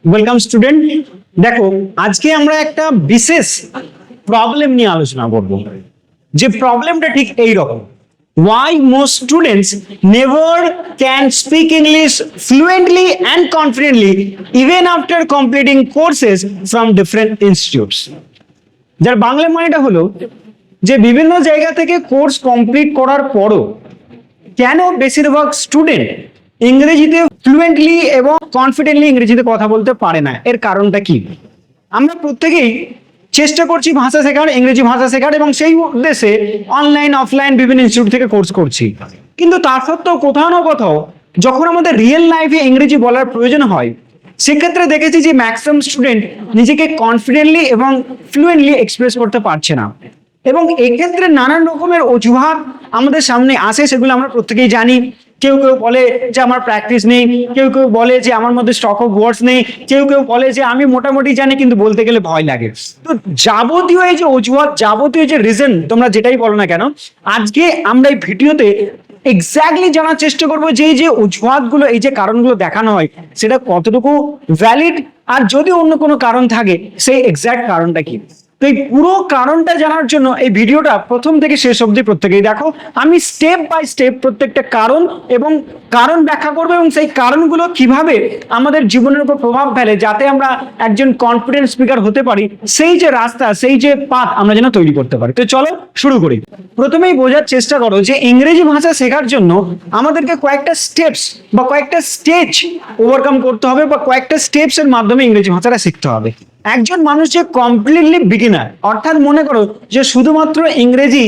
Welcome student. দেখো, আজকে আমরা একটা বিশেষ প্রবলেম নিয়ে আলোচনা করব, যে প্রবলেমটা ঠিক এই রকম: why most students never can speak English fluently and confidently even after completing courses from different institutes। যার বাংলা মানেটা হলো যে বিভিন্ন জায়গা থেকে কোর্স কমপ্লিট করার পরও কেন বেশিরভাগ স্টুডেন্ট ইংরেজিতে ফ্লুয়েন্টলি এবং কনফিডেন্টলি ইংরেজিতে কথা বলতে পারে না। এর কারণটা কি? আমরা প্রত্যেকেই চেষ্টা করছি ভাষা শেখার, ইংরেজি ভাষা শেখার, এবং সেই উদ্দেশ্যে অনলাইন অফলাইন বিভিন্ন ইনস্টিটিউট থেকে কোর্স করছি। কিন্তু তার সত্ত্বেও কোথাও না কোথাও যখন আমাদের রিয়েল লাইফে ইংরেজি বলার প্রয়োজন হয়, সেক্ষেত্রে দেখেছি যে ম্যাক্সিমাম স্টুডেন্ট নিজেকে কনফিডেন্টলি এবং ফ্লুয়েন্টলি এক্সপ্রেস করতে পারছে না। এবং এক্ষেত্রে নানান রকমের অজুহাত আমাদের সামনে আসে, সেগুলো আমরা প্রত্যেকেই জানি। কেউ কেউ বলে যে আমার প্র্যাকটিস নেই, কেউ কেউ বলে যে আমার মধ্যে স্টক অফ ওয়ার্ডস নেই, কেউ কেউ বলে যে আমি মোটামুটি জানি কিন্তু বলতে গেলে ভয় লাগে। তো যাবতীয় এই যে অজুহাত, যাবতীয় যে রিজন, তোমরা যেটাই বলো না কেন, আজকে আমরা এই ভিডিওতে এক্স্যাক্টলি জানার চেষ্টা করবো যে এই যে অজুহাতগুলো, এই যে কারণগুলো দেখানো হয়, সেটা কতটুকু ভ্যালিড, আর যদি অন্য কোনো কারণ থাকে সেই এক্স্যাক্ট কারণটা কি। তো এই পুরো কারণটা জানার জন্য এই ভিডিওটা প্রথম থেকে শেষ অবধি প্রত্যেকেই দেখো। আমি স্টেপ বাই স্টেপ প্রত্যেকটা কারণ এবং কারণ ব্যাখ্যা করবো, এবং সেই কারণগুলো কিভাবে আমাদের জীবনের উপর প্রভাব ফেলে, যাতে আমরা একজন কনফিডেন্ট স্পিকার হতে পারি, সেই যে রাস্তা, সেই যে পাথ আমরা যেন তৈরি করতে পারি। তো চলো শুরু করি। প্রথমেই বোঝার চেষ্টা করো যে ইংরেজি ভাষা শেখার জন্য আমাদেরকে কয়েকটা স্টেপস বা কয়েকটা স্টেজ ওভারকাম করতে হবে, বা কয়েকটা স্টেপস এর মাধ্যমে ইংরেজি ভাষাটা শিখতে হবে। একজন মানুষ যে কমপ্লিটলি বিগিনার, অর্থাৎ মনে করো যে শুধুমাত্র ইংরেজি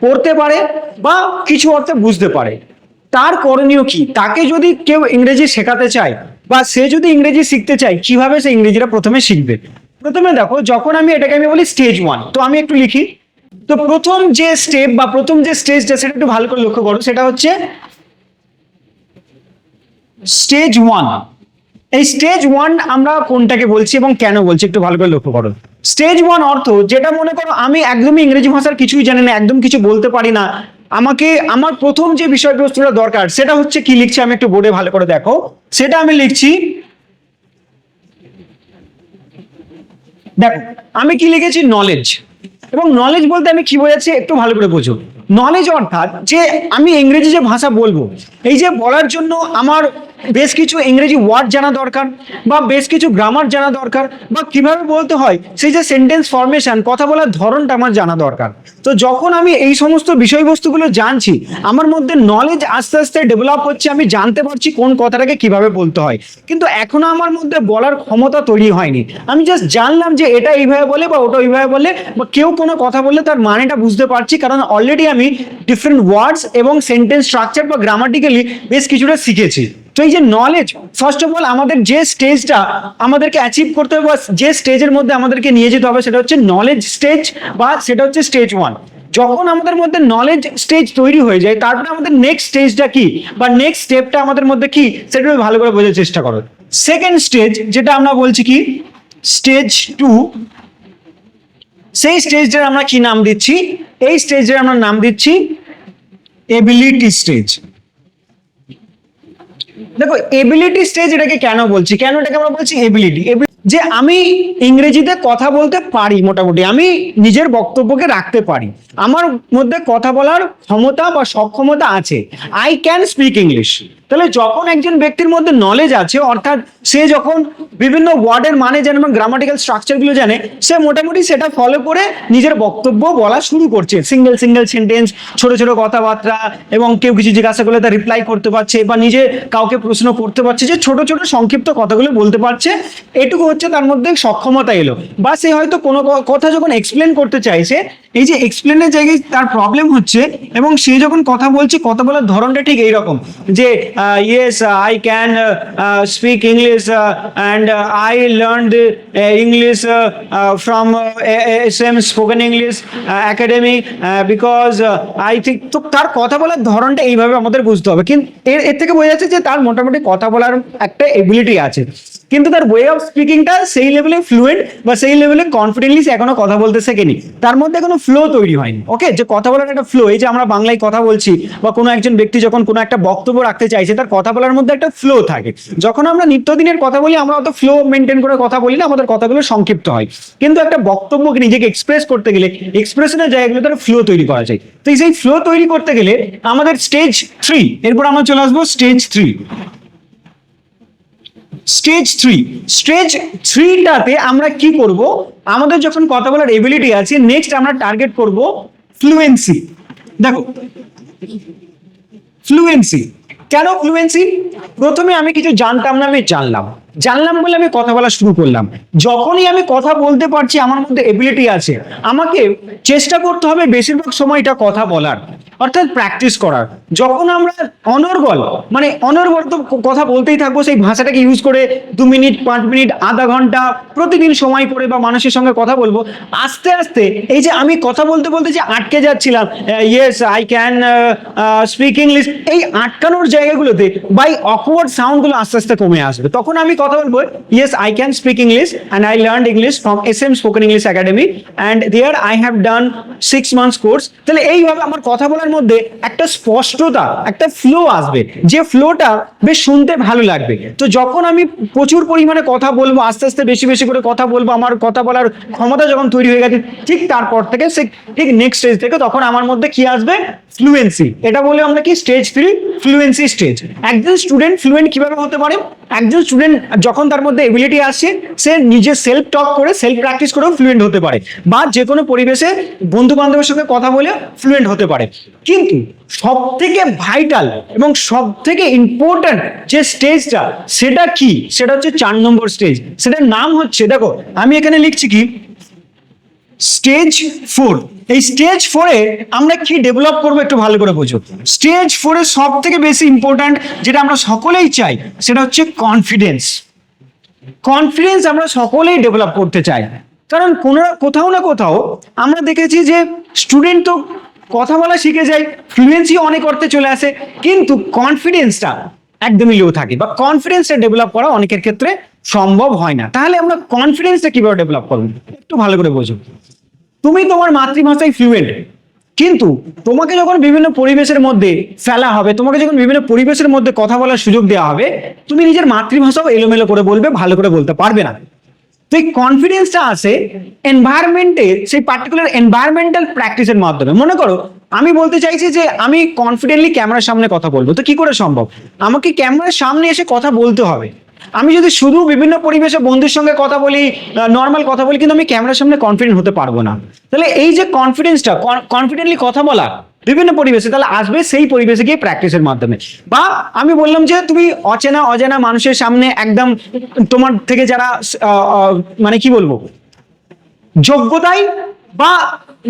পড়তে পারে বা কিছু অর্থে বুঝতে পারে, তার করণীয় কি? তাকে যদি কেউ ইংরেজি শেখাতে চায় বা সে যদি ইংরেজি শিখতে চায়, কিভাবে সে ইংরেজিটা প্রথমে শিখবে? প্রথমে দেখো, যখন আমি বলি স্টেজ 1, তো আমি একটু লিখি। তো প্রথম যে স্টেপ বা প্রথম যে স্টেজটা, সেটা একটু ভালো করে লক্ষ্য করো, সেটা হচ্ছে স্টেজ 1। এই স্টেজ 1 আমরা কোনটাকে বলছি এবং কেন বলছি একটু ভালো করে লক্ষ্য করো। স্টেজ 1 অর্থ, যেটা মনে করো আমি একদমই ইংরেজি ভাষার কিছুই জানি না, একদম কিছু বলতে পারি না, আমাকে আমার প্রথম যে বিষয়বস্তুটা দরকার সেটা হচ্ছে কি লিখছি, আমি একটু বোর্ডে ভালো করে দেখো। সেটা আমি লিখছি, দেখো আমি কি লিখেছি, নলেজ। এবং নলেজ বলতে আমি কি বোঝাচ্ছি একটু ভালো করে বোঝো। নলেজ অর্থাৎ যে আমি ইংরেজি যে ভাষা বলবো, এই যে বলার জন্য আমার বেশ কিছু ইংরেজি ওয়ার্ড জানা দরকার, বা বেশ কিছু গ্রামার জানা দরকার, বা কিভাবে বলতে হয় সেই যে সেন্টেন্স ফরমেশন, কথা বলার ধরনটা আমার জানা দরকার। তো যখন আমি এই সমস্ত বিষয়বস্তুগুলো জানছি, আমার মধ্যে নলেজ আস্তে আস্তে ডেভেলপ হচ্ছে, আমি জানতে পারছি কোন কথাটাকে কিভাবে বলতে হয়। কিন্তু এখনো আমার মধ্যে বলার ক্ষমতা তৈরি হয়নি, আমি জাস্ট জানলাম যে এটা এইভাবে বলে বা ওটা ওইভাবে বলে, বা কেউ কোনো কথা বললে তার মানেটা বুঝতে পারছি, কারণ অলরেডি আমি ডিফারেন্ট ওয়ার্ডস এবং সেন্টেন্স স্ট্রাকচার বা গ্রামাটিক্যালি বেশ কিছুটা শিখেছি। তো এই যে নলেজ, ফার্স্ট অফ অল আমাদের যে স্টেজটা আমাদেরকে অ্যাচিভ করতে হবে, বা যে স্টেজের মধ্যে আমাদেরকে নিয়ে যেতে হবে, সেটা হচ্ছে নলেজ স্টেজ, বা সেটা হচ্ছে স্টেজ 1। যখন আমাদের মধ্যে নলেজ স্টেজ তৈরি হয়ে যায়, তারপরে আমাদের নেক্সট স্টেজটা কি বা নেক্সট স্টেপটা আমাদের মধ্যে কি, সেটা ভালো করে বোঝার চেষ্টা করো। সেকেন্ড স্টেজ, যেটা আমরা বলছি কি স্টেজ 2, সেই স্টেজটার আমরা কি নাম দিচ্ছি? এই স্টেজের আমরা নাম দিচ্ছি এবিলিটি স্টেজ। দেখো, এবিলিটি স্টেজ এটাকে কেন বলছি, কেন এটাকে আমরা বলছি এবিলিটি? যে আমি ইংরেজিতে কথা বলতে পারি, মোটামুটি আমি নিজের বক্তব্যকে রাখতে পারি, আমার মধ্যে কথা বলার ক্ষমতা বা সক্ষমতা আছে, আই ক্যান স্পিক ইংলিশ। তাহলে যখন একজন ব্যক্তির মধ্যে নলেজ আছে, অর্থাৎ সে যখন বিভিন্ন ওয়ার্ডের মানে জানে এবং গ্রামাটিক্যাল স্ট্রাকচারগুলো জানে, সে মোটামুটি সেটা ফলো করে নিজের বক্তব্য বলা শুরু করছে, সিঙ্গেল সিঙ্গেল সেন্টেন্স, ছোট ছোট কথাবার্তা, এবং কেউ কিছু জিজ্ঞাসা করলে তার রিপ্লাই করতে পারছে, বা নিজে কাউকে প্রশ্ন করতে পারছে, যে ছোট ছোট সংক্ষিপ্ত কথাগুলো বলতে পারছে। এটুকু হচ্ছে তার মধ্যে সক্ষমতা এলো। বা সে হয়তো কোনো কথা যখন এক্সপ্লেন করতে চাইছে, এই যে এক্সপ্লেনের জায়গায় তার প্রবলেম হচ্ছে, এবং সে যখন কথা বলছে, কথা বলার ধরনটা ঠিক এইরকম যে yes, I can speak English and I learned English from SM Spoken English Academy because I think, তো তার কথা বলার ধরনটা এইভাবে আমাদের বুঝতে হবে। কিন্তু এর থেকে বোঝা যাচ্ছে যে তার মোটামুটি কথা বলার একটা এবিলিটি আছে। কিন্তু তার ওয়ে অফ স্পিকিংটা সেই লেভেলে ফ্লুয়েন্ট বা সেই লেভেলে কনফিডেন্টলি সে এখনো কথা বলতে শেখেনি, তার মধ্যে কোনো ফ্লো তৈরি হয়নি। ওকে, যে কথা বলার একটা ফ্লো, এই যে আমরা বাংলায় কথা বলছি বা কোনো একজন ব্যক্তি যখন কোনো একটা বক্তব্য রাখতে চাইছে তার কথা বলার মধ্যে একটা ফ্লো থাকে। যখন আমরা নিত্যদিনের কথা বলি আমরা অত ফ্লো মেনটেন করে কথা বলি না, আমাদের কথাগুলো সংক্ষিপ্ত হয়। কিন্তু একটা বক্তব্যকে নিজেকে এক্সপ্রেস করতে গেলে এক্সপ্রেশনের জায়গাগুলোতে একটা ফ্লো তৈরি করা যায়। তো এই ফ্লো তৈরি করতে গেলে আমাদের স্টেজ 3, এরপর আমরা চলে আসবো স্টেজ 3। স্টেজ 3টাতে আমরা কি করব, আমাদের যখন কথা বলার এবিলিটি আছে, নেক্সট আমরা টার্গেট করব ফ্লুয়েন্সি। দেখো ফ্লুয়েন্সি, কেন ফ্লুয়েন্সি? প্রথমে আমি কিছু জানতাম না, আমি জানলাম বলে আমি কথা বলা শুরু করলাম। যখনই আমি কথা বলতে পারছি, আমার মধ্যে এবিলিটি আছে, আমাকে চেষ্টা করতে হবে বেশিরভাগ সময়টা কথা বলার, অর্থাৎ প্র্যাকটিস করার। যখন আমরা অনর্গল কথা বলতেই থাকবো, সেই ভাষাটাকে ইউজ করে 2 মিনিট 5 মিনিট আধা ঘন্টা প্রতিদিন সময় করে বা মানুষের সঙ্গে কথা বলবো, আস্তে আস্তে এই যে আমি কথা বলতে বলতে যে আটকে যাচ্ছিলাম, yes I can speak English, এই আটকানোর জায়গাগুলোতে বাই অকওয়ার্ড সাউন্ডগুলো আস্তে আস্তে কমে আসবে। তখন আমি কথা বলবো, yes I can speak English and I learned English from SM spoken English academy and there I have done 6 months course. তাহলে এইভাবে আমার কথা বলার মধ্যে একটা স্পষ্টতা, একটা ফ্লো আসবে, যে ফ্লোটা বেশ শুনতে ভালো লাগবে। তো যখন আমি প্রচুর পরিমাণে কথা বলবো, আস্তে আস্তে বেশি বেশি করে কথা বলবো, আমার কথা বলার ক্ষমতা যখন তৈরি হয়ে গেছে, ঠিক তারপর থেকে ঠিক নেক্সট স্টেজ থেকে তখন আমার মধ্যে কি আসবে, ফ্লুয়েন্সি। এটা বলে আমরা কি স্টেজ 3 ফ্লুয়েন্সি স্টেজ। একজন স্টুডেন্ট ফ্লুয়েন্ট কিভাবে হতে পারে? একজন স্টুডেন্ট যখন তার মধ্যে এবিলিটি আসছে, সে নিজে সেলফ টক করে সেলফ প্র্যাকটিস করেও ফ্লুয়েন্ট হতে পারে, বা যে কোনো পরিবেশে বন্ধু বান্ধবের সঙ্গে কথা বলে ফ্লুয়েন্ট হতে পারে। কিন্তু সব থেকে ভাইটাল এবং সব থেকে ইম্পর্টেন্ট যে স্টেজটা, সেটা কি? সেটা হচ্ছে 4 নম্বর স্টেজ। সেটার নাম হচ্ছে, দেখো আমি এখানে লিখছি কি, স্টেজ 4। এই স্টেজ 4-এ আমরা কি ডেভেলপ করবো একটু ভালো করে বোঝো। স্টেজ 4-এ সব থেকে বেশি ইম্পর্ট্যান্ট যেটা আমরা সকলেই চাই, সেটা হচ্ছে কনফিডেন্স আমরা সকলেই ডেভেলপ করতে চাই। কারণ কোথাও না কোথাও আমরা দেখেছি যে স্টুডেন্ট তো কথা বলা শিখে যায়, ফ্লুয়েন্সি অনেক অর্থে চলে আসে, কিন্তু কনফিডেন্সটা একদমই লো থাকে, বা কনফিডেন্সটা ডেভেলপ করা অনেকের ক্ষেত্রে সম্ভব হয় না। তাহলে আমরা কনফিডেন্সটা কিভাবে ডেভেলপ করবো একটু ভালো করে বোঝো। তুমি তোমার মাতৃভাষায় ফ্লুয়েন্ট, কিন্তু তোমাকে যখন বিভিন্ন পরিবেশের মধ্যে ফেলা হবে, তোমাকে যখন বিভিন্ন পরিবেশের মধ্যে কথা বলার সুযোগ দেওয়া হবে, তুমি নিজের মাতৃভাষাও এলোমেলো করে বলবে, ভালো করে বলতে পারবে না। তো এই কনফিডেন্সটা আসে এনভায়রনমেন্টে, সেই পার্টিকুলার এনভায়রনমেন্টাল প্র্যাকটিসের মাধ্যমে। মনে করো আমি বলতে চাইছি যে আমি কনফিডেন্টলি ক্যামেরার সামনে কথা বলবো, তো কি করে সম্ভব? আমাকে ক্যামেরার সামনে এসে কথা বলতে হবে। আমি যদি শুধু বিভিন্ন পরিবেশে বন্ধুর সঙ্গে কথা বলি, নর্মাল কথা বলি, কিন্তু আমি ক্যামেরার সামনে কনফিডেন্ট হতে পারবো না। তাহলে এই যে কনফিডেন্সটা, কনফিডেন্টলি কথা বলা বিভিন্ন পরিবেশে, তাহলে আসবে সেই পরিবেশে গিয়ে প্র্যাকটিসের মাধ্যমে। বা আমি বললাম যে তুমি অজানা মানুষের সামনে একদম তোমার থেকে যারা মানে কি বলবো, যোগ্যতায় বা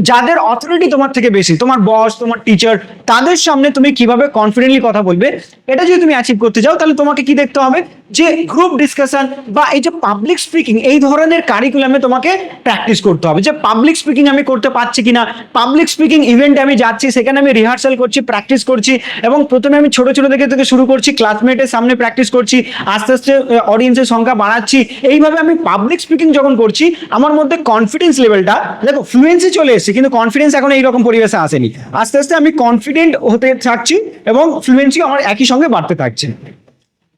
যাদের অথরিটি তোমার থেকে বেশি, তোমার বস, তোমার টিচার, তাদের সামনে তুমি কিভাবে কনফিডেন্টলি কথা বলবে, এটা যদি তুমি অ্যাচিভ করতে চাও, তাহলে তোমাকে কি দেখতে হবে, যে গ্রুপ ডিসকাশন বা এই যে পাবলিক স্পিকিং, এই ধরনের কারিকুলামে তোমাকে প্র্যাকটিস করতে হবে। যে পাবলিক স্পিকিং আমি করতে পারছি কিনা, পাবলিক স্পিকিং ইভেন্টে আমি যাচ্ছি, সেখানে আমি রিহার্সাল করছি, প্র্যাকটিস করছি, এবং প্রথমে আমি ছোট ছোট থেকে শুরু করছি, ক্লাসমেটের সামনে প্র্যাকটিস করছি, আস্তে আস্তে অডিয়েন্সের সংখ্যা বাড়াচ্ছি। এইভাবে আমি পাবলিক স্পিকিং যখন করছি, আমার মধ্যে কনফিডেন্স লেভেলটা, দেখো ফ্লুয়েন্সি চলে এসেছে কিন্তু কনফিডেন্স এখন এইরকম পরিবেশে আসেনি। আস্তে আস্তে আমি কনফিডেন্ট হতে থাকছি এবং ফ্লুয়েন্সি আমার একই সঙ্গে বাড়তে থাকছে।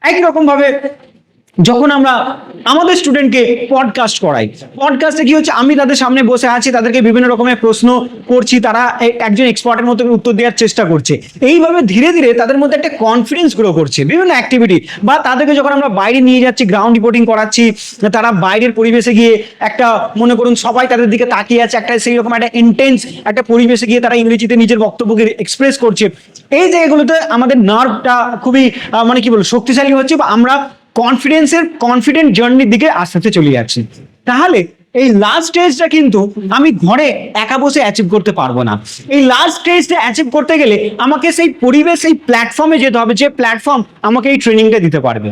একই রকম ভাবে যখন আমরা আমাদের স্টুডেন্টকে পডকাস্ট করাই, পডকাস্টে কি হচ্ছে, আমি তাদের সামনে বসে আছি, তাদেরকে বিভিন্ন রকমের প্রশ্ন করছি, তারা একজন এক্সপার্টের মতো উত্তর দেওয়ার চেষ্টা করছে। এইভাবে ধীরে ধীরে তাদের মধ্যে একটা কনফিডেন্স গ্রো করছে বিভিন্ন অ্যাক্টিভিটি। বা তাদেরকে যখন আমরা বাইরে নিয়ে যাচ্ছি, গ্রাউন্ড রিপোর্টিং করাচ্ছি, তারা বাইরের পরিবেশে গিয়ে একটা, মনে করুন সবাই তাদের দিকে তাকিয়ে আছে, একটা সেই রকম একটা ইন্টেন্স একটা পরিবেশে গিয়ে তারা ইংরেজিতে নিজের বক্তব্যকে এক্সপ্রেস করছে। এই জায়গাগুলোতে আমাদের নার্ভটা খুবই মানে কি বলবো, শক্তিশালী হচ্ছে, বা আমরা কনফিডেন্ট জার্নির দিকে আস্তে আস্তে চলে যাচ্ছি। তাহলে এই লাস্ট স্টেজটা কিন্তু আমি ঘরে একা বসে অ্যাচিভ করতে পারবো না। এই লাস্ট স্টেজটা অ্যাচিভ করতে গেলে আমাকে সেই পরিবেশ, সেই প্ল্যাটফর্মে যেতে হবে, যে প্ল্যাটফর্ম আমাকে এই ট্রেনিংটা দিতে পারবে।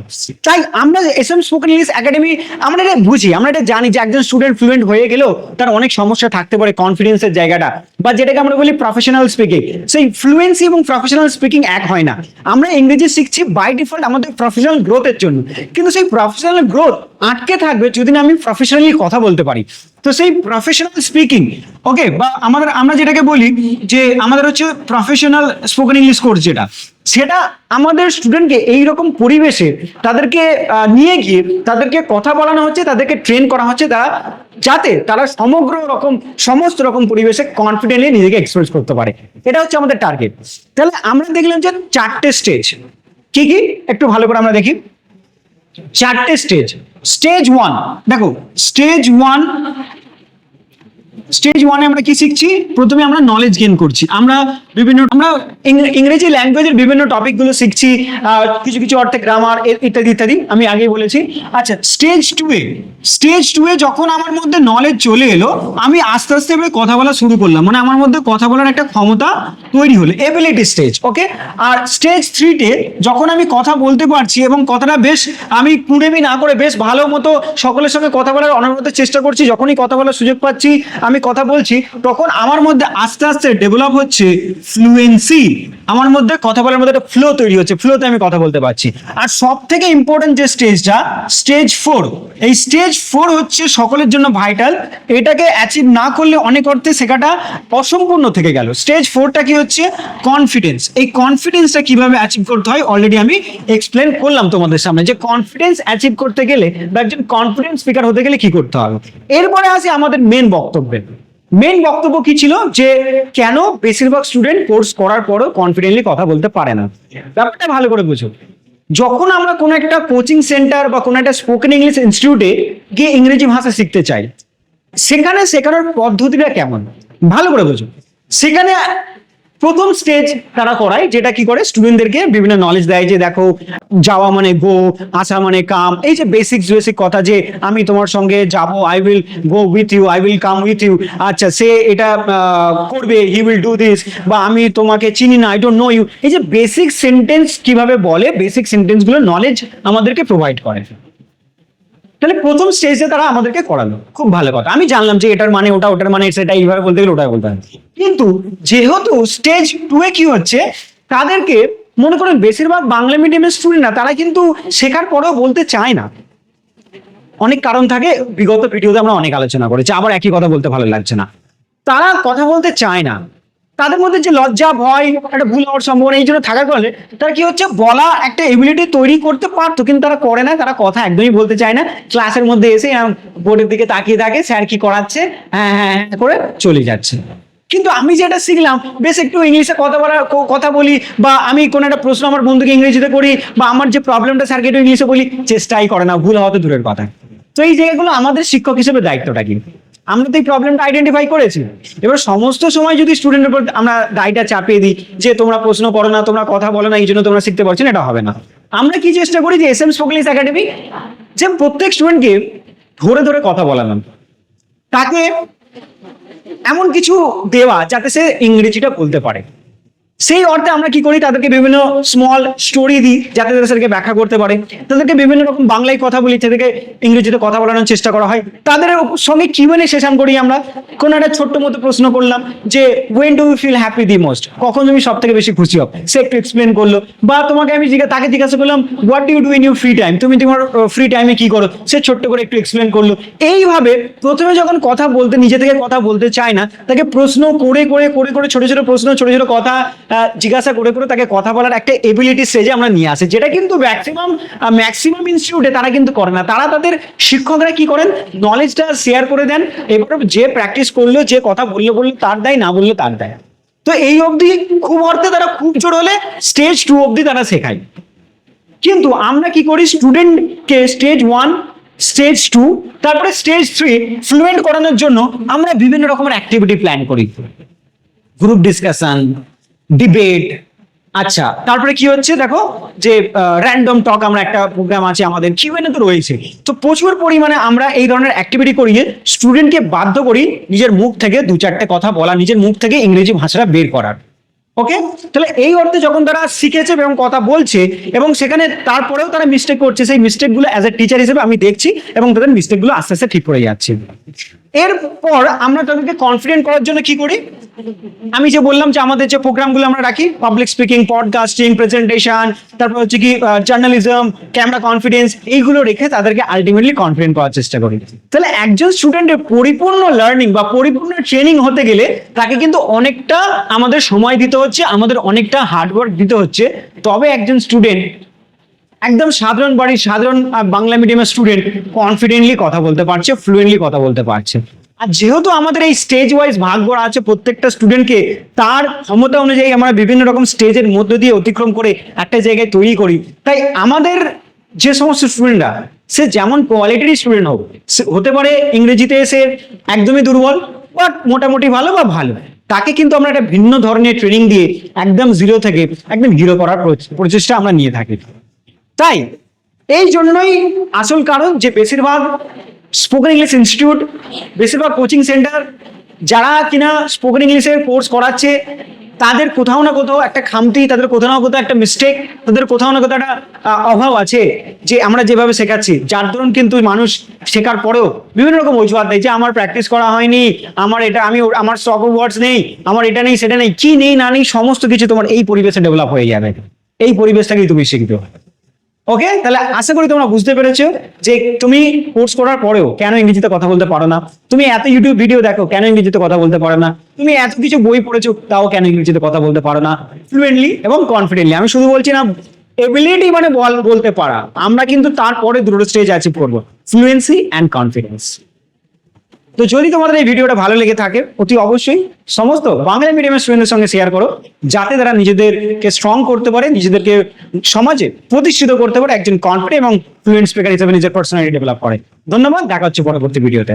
তাই আমরা এসএম স্পোকেন ইংলিশ একাডেমি আমরা এটা বুঝি, আমরা এটা জানি যে একজন স্টুডেন্ট ফ্লুয়েন্ট হয়ে গেলেও তার অনেক সমস্যা থাকতে পারে কনফিডেন্সের জায়গাটা, বা যেটাকে আমরা বলি প্রফেশনাল স্পিকিং। সেই ফ্লুয়েন্সি এবং প্রফেশনাল স্পিকিং এক হয় না। আমরা ইংরেজি শিখছি বাই ডিফল্ট আমাদের প্রফেশনাল গ্রোথের জন্য, কিন্তু সেই প্রফেশনাল গ্রোথ আটকে থাকবে যদি না আমি প্রফেশনালি কথা বলতে পারি। তো সেই প্রফেশনাল স্পিকিং, ওকে, বা আমরা যেটাকে বলি যে আমাদের হচ্ছে প্রফেশনাল স্পোকেন ইংলিশ কোর্স, যেটা সেটা আমাদের স্টুডেন্টকে এইরকম পরিবেশে তাদেরকে নিয়ে গিয়ে তাদেরকে কথা বলানো হচ্ছে, তাদেরকে ট্রেন করা হচ্ছে, যাতে তারা সমস্ত রকম পরিবেশে কনফিডেন্টলি নিজেকে এক্সপ্রেস করতে পারে। এটা হচ্ছে আমাদের টার্গেট। তাহলে আমরা দেখলাম যে 4টে স্টেজ। কি কি একটু ভালো করে আমরা দেখি। 4টে স্টেজ। স্টেজ 1, দেখো স্টেজ 1 আমরা কি শিখছি? প্রথমে আমরা নলেজ গেইন করছি, আমরা ইংরেজি ল্যাঙ্গুয়েজের বিভিন্ন টপিক গুলো শিখছি, কিছু কিছু অর্থে গ্রামার ইত্যাদি ইত্যাদি আমি আগেই বলেছি। আচ্ছা, স্টেজ 2 এ যখন আমার মধ্যে নলেজ চলে এলো, আমি আস্তে আস্তে এবার কথা বলা শুরু করলাম, মানে আমার মধ্যে কথা বলার একটা ক্ষমতা তৈরি হলো, এবিলিটি স্টেজ। ওকে, আর স্টেজ 3 তে যখন আমি কথা বলতে পারছি এবং কথাটা বেশ আমি কুড়েমি না করে বেশ ভালো মতো সকলের সঙ্গে কথা বলার অনবরত চেষ্টা করছি, যখনই কথা বলার সুযোগ পাচ্ছি আমি কথা বলছি, তখন আমার মধ্যে আস্তে আস্তে ডেভেলপ হচ্ছে ফ্লুয়েন্সি। আমার মধ্যে কথা বলার মধ্যে একটা ফ্লো তৈরি হচ্ছে, ফ্লোতে আমি কথা বলতে পারছি। আর সব থেকে ইম্পর্টেন্ট যে স্টেজটা, স্টেজ 4, এই স্টেজ 4 হচ্ছে সকলের জন্য ভাইটাল। এটাকে অ্যাচিভ না করলে অনেক অর্থে শেখাটা অসম্পূর্ণ থেকে গেল। স্টেজ 4টা কি হচ্ছে? কনফিডেন্স। এই কনফিডেন্সটা কিভাবে অ্যাচিভ করতে হয় অলরেডি আমি এক্সপ্লেন করলাম তোমাদের সামনে, যে কনফিডেন্স অ্যাচিভ করতে গেলে বা একজন কনফিডেন্স স্পিকার হতে গেলে কি করতে হবে। এরপরে আসি আমাদের মেন বক্তব্যে। মেন বক্তব্য কি ছিল? যে কেন বেশিরভাগ স্টুডেন্ট কোর্স করার পরও কনফিডেন্টলি কথা বলতে পারে না। ব্যাপারটা ভালো করে বুঝো। যখন আমরা কোনো একটা কোচিং সেন্টার বা কোনো একটা স্পোকেন ইংলিশ ইনস্টিটিউটে গিয়ে ইংরেজি ভাষা শিখতে চাই, সেখানে শেখানোর পদ্ধতিটা কেমন ভালো করে বুঝো। সেখানে প্রথম স্টেজ তারা করায়, যেটা কি করে স্টুডেন্টদেরকে বিভিন্ন নলেজ দেয়, যে দেখো যাওয়া মানে গো, আসা মানে কাম, এই যে বেসিক কথা, যে আমি তোমার সঙ্গে যাব, I will go with you, I will come with you. আচ্ছা, সে এটা করবে, হি উইল ডু দিস, বা আমি তোমাকে চিনি না, আই ডোন্ট নো ইউ। এই যে বেসিক সেন্টেন্স কিভাবে বলে, বেসিক সেন্টেন্সগুলো নলেজ আমাদেরকে প্রোভাইড করে। তাহলে প্রথম স্টেজে তারা আমাদেরকে করালো, খুব ভালো কথা। আমি জানলাম যে এটার মানে ওটা, ওটার মানে সেটা, এইভাবে বলতে গেলে ওটাই বলতে হবে। কিন্তু যেহেতু স্টেজ 2 এ কি হচ্ছে, তাদেরকে মনে করেন বেশিরভাগ বাংলা মিডিয়ামের স্টুডেন্ট না, তারা কিন্তু শেখার পরেও বলতে চায় না। অনেক কারণ থাকে, বিগত ভিডিওতে আমরা অনেক আলোচনা করেছি, আবার একই কথা বলতে ভালো লাগছে না। তারা কথা বলতে চায় না, তাদের মধ্যে যে লজ্জা, ভয়, একটা ভুল হওয়ার সম্ভাবনা এই জন্য থাকার ফলে তারা কি হচ্ছে, বলা একটা এবিলিটি তৈরি করতে পারতো, কিন্তু তারা করে না। তারা কথা একদমই বলতে চায় না, ক্লাসের মধ্যে এসে বোর্ডের দিকে তাকিয়ে থাকে, স্যার কি করাচ্ছে, হ্যাঁ হ্যাঁ হ্যাঁ করে চলে যাচ্ছে। কিন্তু আমি যেটা শিখলাম, বেশ একটু ইংলিশে কথা বলি, বা আমি কোনো একটা প্রশ্ন আমার বন্ধুকে ইংরেজিতে করি, বা আমার যে প্রবলেমটা স্যারকে একটু ইংলিশে বলি, চেষ্টাই করে না, ভুল হওয়া তো দূরের কথা। তো এই জায়গাগুলো আমাদের শিক্ষক হিসেবে দায়িত্বটা কি, আমরা তো এই প্রবলেমটা আইডেন্টিফাই করেছি। এবার সমস্ত সময় যদি স্টুডেন্টের উপর আমরা দায়টা চাপিয়ে দিই, যে তোমরা প্রশ্ন করো না, তোমরা কথা বলো না, এই জন্য তোমরা শিখতে পারছো না, এটা হবে না। আমরা কি চেষ্টা করি যে এসএম স্পোকেন ইংলিশ একাডেমি, যে প্রত্যেক স্টুডেন্টকে ধরে ধরে কথা বলালাম, তাকে এমন কিছু দেওয়া যাতে সে ইংরেজিটা বলতে পারে। সেই অর্থে আমরা কি করি, তাদেরকে বিভিন্ন স্মল স্টোরি দিই, যাতে তারা সেটাকে ব্যাখ্যা করতে পারে। তাদেরকে বিভিন্ন রকম বাংলায় কথা বলি, তাদেরকে ইংরেজিতে কথা বলানোর চেষ্টা করা হয়। তাদের সঙ্গে কিউএনএ সেশন করি আমরা। কোনো একটা ছোট্ট মতো প্রশ্ন করলাম যে when do you feel happy the most, কখন তুমি সব থেকে বেশি খুশি হও, সে একটু এক্সপ্লেন করলো। বা তোমাকে আমি তাকে জিজ্ঞাসা করলাম what do you do in your free time, তুমি তোমার ফ্রি টাইমে কি করো, সে ছোট্ট করে একটু এক্সপ্লেন করলো। এইভাবে প্রথমে যখন কথা বলতে, নিজে থেকে কথা বলতে চায় না, তাকে প্রশ্ন করে করে করে করে, ছোট ছোট প্রশ্ন, ছোট ছোট কথা জিজ্ঞাসা করে করে তাকে কথা বলার একটা এবিলিটি স্টেজে আমরা নিয়ে আসি, যেটা কিন্তু ম্যাক্সিমাম ইনস্টিটিউটে তারা কিন্তু করে না। তারা তাদের শিক্ষকরা কি করেন, নলেজটা শেয়ার করে দেন, এবার যে প্র্যাকটিস করলো, যে কথা বললো তার দায়, না বললো তার দায়। তো এই অবধি খুব অর্থে তারা খুব জোর হলে স্টেজ 2 অবধি তারা শেখায়। কিন্তু আমরা কি করি, স্টুডেন্টকে স্টেজ 1, স্টেজ 2, তারপরে স্টেজ 3 ফ্লুয়েন্ট করানোর জন্য আমরা বিভিন্ন রকমের অ্যাক্টিভিটি প্ল্যান করি, গ্রুপ ডিসকাশন, ডিবেট, আচ্ছা, তারপরে কি হচ্ছে দেখো, যে র্যান্ডম টক, আমরা একটা প্রোগ্রাম আছে আমাদের, কিউএনএ তো রয়েছে। তো প্রচুর পরিমাণে আমরা এই ধরনের অ্যাক্টিভিটি করিয়ে স্টুডেন্টকে বাধ্য করি নিজের মুখ থেকে দু চারটে কথা বলা, নিজের মুখ থেকে ইংরেজি ভাষাটা বের করার। ওকে, তাহলে এই অর্থে যখন তারা শিখেছে এবং কথা বলছে এবং সেখানে তারপরেও তারা মিস্টেক করছে, সেই মিস্টেকগুলো অ্যাজ এ টিচার হিসেবে আমি দেখছি এবং তাদের মিস্টেকগুলো আস্তে আস্তে ঠিক করে যাচ্ছে। এরপর আমরা তাদেরকে কনফিডেন্ট করার জন্য কি করি, আমি যে বললাম যে আমাদের যে প্রোগ্রামগুলো আমরা রাখি, পাবলিক স্পিকিং, পডকাস্টিং, প্রেজেন্টেশন, তারপর হচ্ছে কি জার্নালিজম, ক্যামেরা কনফিডেন্স, এইগুলো রেখে তাদেরকে আলটিমেটলি কনফিডেন্ট করার চেষ্টা করি। তাহলে একজন স্টুডেন্টের পরিপূর্ণ লার্নিং বা পরিপূর্ণ ট্রেনিং হতে গেলে তাকে কিন্তু অনেকটা আমাদের সময় দিতে হচ্ছে, আমাদের অনেকটা হার্ডওয়ার্ক দিতে হচ্ছে, তবে একজন স্টুডেন্ট, একদম সাধারণ বাড়ির সাধারণ বাংলা মিডিয়ামের স্টুডেন্ট কনফিডেন্টলি কথা বলতে পারছে, ফ্লুয়েন্টলি কথা বলতে পারছে। আর যেহেতু আমাদের এই স্টেজ ওয়াইজ ভাগ করা আছে, প্রত্যেকটা স্টুডেন্টকে তার ক্ষমতা অনুযায়ী আমরা বিভিন্ন রকম স্টেজের মধ্য দিয়ে অতিক্রম করে একটা জায়গায় তৈরি করি, তাই আমাদের যে সমস্ত স্টুডেন্টরা, সে যেমন কোয়ালিটির স্টুডেন্ট হোক, হতে পারে ইংরেজিতে এসে একদমই দুর্বল বা মোটামুটি ভালো বা ভালো, তাকে কিন্তু আমরা একটা ভিন্ন ধরনের ট্রেনিং দিয়ে একদম জিরো থেকে একদম হিরো করার প্রচেষ্টা আমরা নিয়ে থাকি। তাই এই জন্যই আসল কারণ যে বেশিরভাগ স্পোকেন ইংলিশ ইনস্টিটিউট, বেশিরভাগ কোচিং সেন্টার যারা কিনা স্পোকেন ইংলিশের কোর্স করাচ্ছে, তাদের কোথাও না কোথাও একটা খামতি, তাদের কোথাও না কোথাও একটা মিস্টেক, তাদের কোথাও না কোথাও একটা অভাব আছে যে আমরা যেভাবে শেখাচ্ছি, যার দরুন কিন্তু মানুষ শেখার পরেও বিভিন্ন রকম অজুহাত দেয় যে আমার প্র্যাকটিস করা হয়নি, আমার এটা, আমার স্টক অফ ওয়ার্ডস নেই, আমার এটা নেই সেটা নেই, কি নেই না নেই সমস্ত কিছু তোমার এই পরিবেশে ডেভেলপ হয়ে যাবে, এই পরিবেশটাকেই তুমি শিখতে হবে। ওকে, তাহলে আশা করি তোমরা বুঝতে পেরেছো যে তুমি কোর্স করার পরেও কেন ইংরেজিতে কথা বলতে পারো না, তুমি এত ইউটিউব ভিডিও দেখো কেন ইংরেজিতে কথা বলতে পারো না, তুমি এত কিছু বই পড়েছো তাও কেন ইংরেজিতে কথা বলতে পারো না ফ্লুয়েন্টলি এবং কনফিডেন্টলি। আমি শুধু বলছি না এবিলিটি মানে বলতে পারা, আমরা কিন্তু তারপরে দুটো স্টেজ অ্যাচিভ করবো, ফ্লুয়েন্সি অ্যান্ড কনফিডেন্স। তো যদি তোমাদের এই ভিডিওটা ভালো লেগে থাকে, অতি অবশ্যই সমস্ত বাংলা মিডিয়ামের স্টুডেন্টের সঙ্গে শেয়ার করো, যাতে তারা নিজেদেরকে স্ট্রং করতে পারে, নিজেদেরকে সমাজে প্রতিষ্ঠিত করতে পারে, একজন কনফিডেন্ট এবং ফ্লুয়েন্ট স্পিকার হিসেবে নিজের পার্সোনালিটি ডেভেলপ করে। ধন্যবাদ, দেখা হচ্ছে পরবর্তী ভিডিওতে।